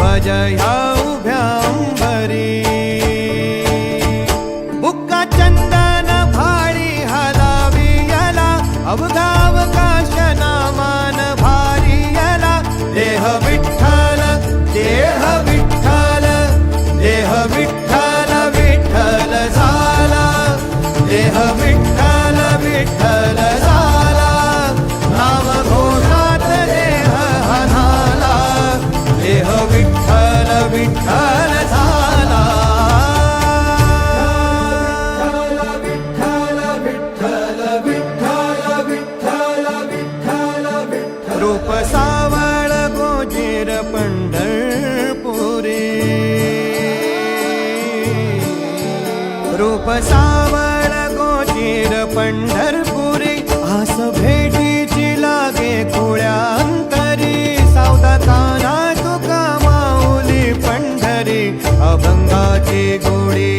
ह्या उभ्या अंबरी बुक्का चंदन भारी हलावी याला अवघा अवकाश नामान भारी याला देह विठ्ठल देह विठ्ठल देह विठ्ठल विठ्ठल झाला देह विठ्ठल विठ्ठल झाला नाम घोषात देह हनाला देह विठ्ठल विठ्ठल झाला विठ्ठल विठ्ठल विठ्ठल विठ्ठल विठ्ठल विठ्ठल रूप सावळ गोजीर पंढरपुरी रूप सावळ गोजीर पंढरपुरी आस भेटीची लागे खुळ्या अंतरी सावधा काना तुका माऊली पंढरी अभंगाची गोडी